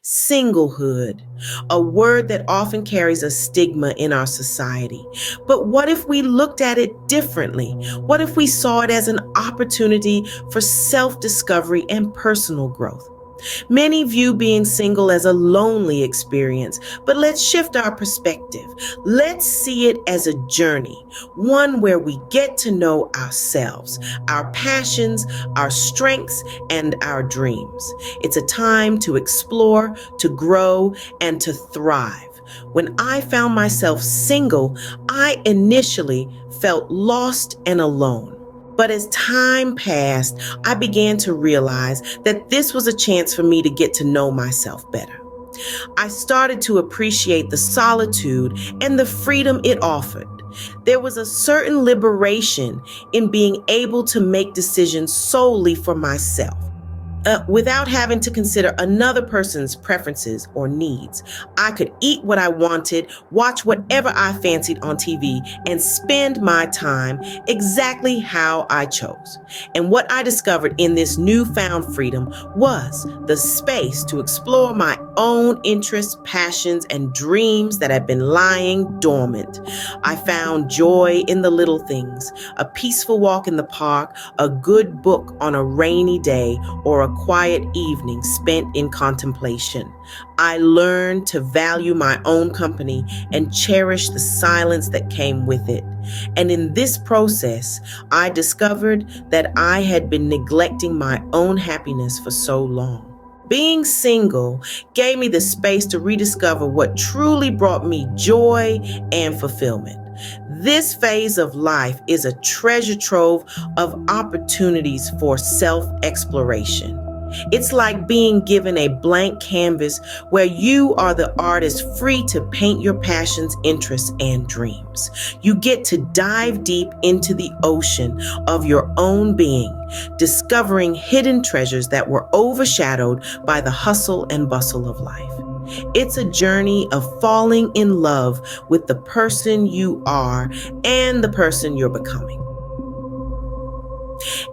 Singlehood, a word that often carries a stigma in our society. But what if we looked at it differently? What if we saw it as an opportunity for self-discovery and personal growth? Many view being single as a lonely experience, but let's shift our perspective. Let's see it as a journey, one where we get to know ourselves, our passions, our strengths, and our dreams. It's a time to explore, to grow, and to thrive. When I found myself single, I initially felt lost and alone. But as time passed, I began to realize that this was a chance for me to get to know myself better. I started to appreciate the solitude and the freedom it offered. There was a certain liberation in being able to make decisions solely for myself, without having to consider another person's preferences or needs. I could eat what I wanted, watch whatever I fancied on TV, and spend my time exactly how I chose. And what I discovered in this newfound freedom was the space to explore my own interests, passions, and dreams that had been lying dormant. I found joy in the little things: a peaceful walk in the park, a good book on a rainy day, or a quiet evening spent in contemplation. I learned to value my own company and cherish the silence that came with it. And in this process, I discovered that I had been neglecting my own happiness for so long. Being single gave me the space to rediscover what truly brought me joy and fulfillment. This phase of life is a treasure trove of opportunities for self-exploration. It's like being given a blank canvas where you are the artist, free to paint your passions, interests, and dreams. You get to dive deep into the ocean of your own being, discovering hidden treasures that were overshadowed by the hustle and bustle of life. It's a journey of falling in love with the person you are and the person you're becoming.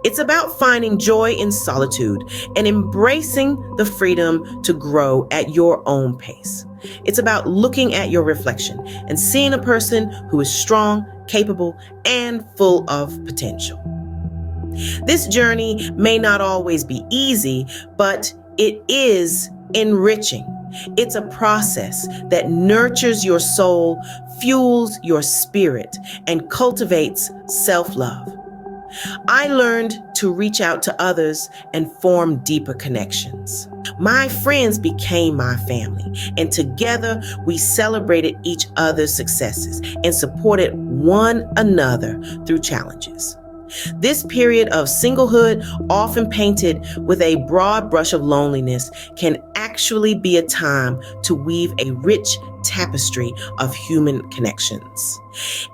It's about finding joy in solitude and embracing the freedom to grow at your own pace. It's about looking at your reflection and seeing a person who is strong, capable, and full of potential. This journey may not always be easy, but it is enriching. It's a process that nurtures your soul, fuels your spirit, and cultivates self-love. I learned to reach out to others and form deeper connections. My friends became my family, and together we celebrated each other's successes and supported one another through challenges. This period of singlehood, often painted with a broad brush of loneliness, can actually be a time to weave a rich tapestry of human connections.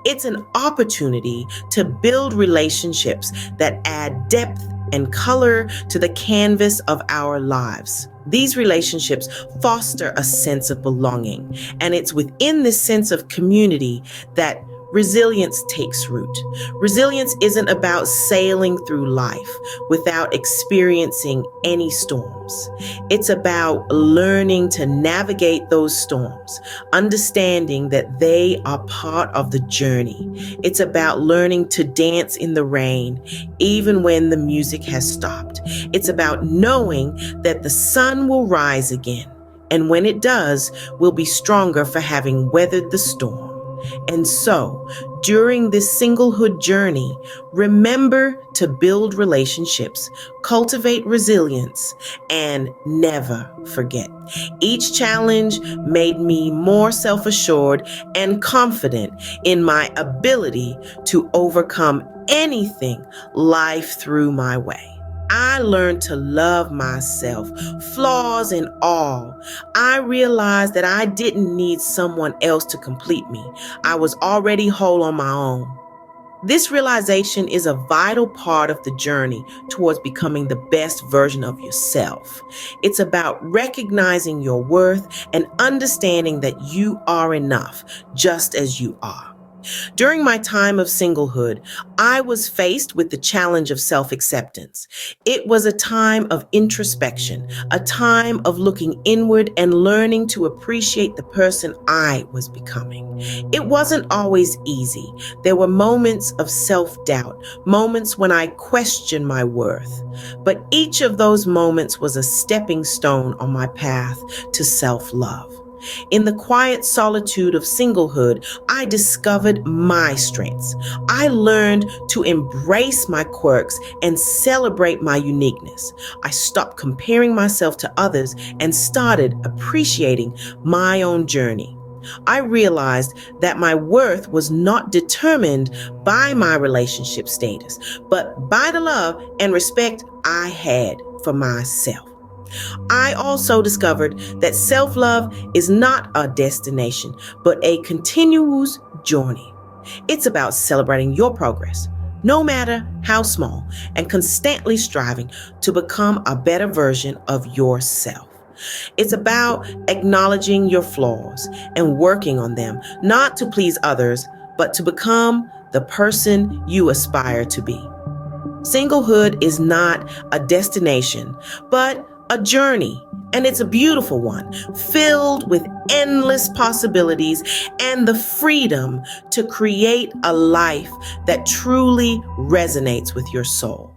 It's an opportunity to build relationships that add depth and color to the canvas of our lives. These relationships foster a sense of belonging, and it's within this sense of community that resilience takes root. Resilience isn't about sailing through life without experiencing any storms. It's about learning to navigate those storms, understanding that they are part of the journey. It's about learning to dance in the rain, even when the music has stopped. It's about knowing that the sun will rise again, and when it does, we'll be stronger for having weathered the storm. And so, during this singlehood journey, remember to build relationships, cultivate resilience, and never forget. Each challenge made me more self-assured and confident in my ability to overcome anything life threw my way. I learned to love myself, flaws and all. I realized that I didn't need someone else to complete me. I was already whole on my own. This realization is a vital part of the journey towards becoming the best version of yourself. It's about recognizing your worth and understanding that you are enough just as you are. During my time of singlehood, I was faced with the challenge of self-acceptance. It was a time of introspection, a time of looking inward and learning to appreciate the person I was becoming. It wasn't always easy. There were moments of self-doubt, moments when I questioned my worth. But each of those moments was a stepping stone on my path to self-love. In the quiet solitude of singlehood, I discovered my strengths. I learned to embrace my quirks and celebrate my uniqueness. I stopped comparing myself to others and started appreciating my own journey. I realized that my worth was not determined by my relationship status, but by the love and respect I had for myself. I also discovered that self-love is not a destination, but a continuous journey. It's about celebrating your progress, no matter how small, and constantly striving to become a better version of yourself. It's about acknowledging your flaws and working on them, not to please others, but to become the person you aspire to be. Singlehood is not a destination, but a journey, and it's a beautiful one, filled with endless possibilities and the freedom to create a life that truly resonates with your soul.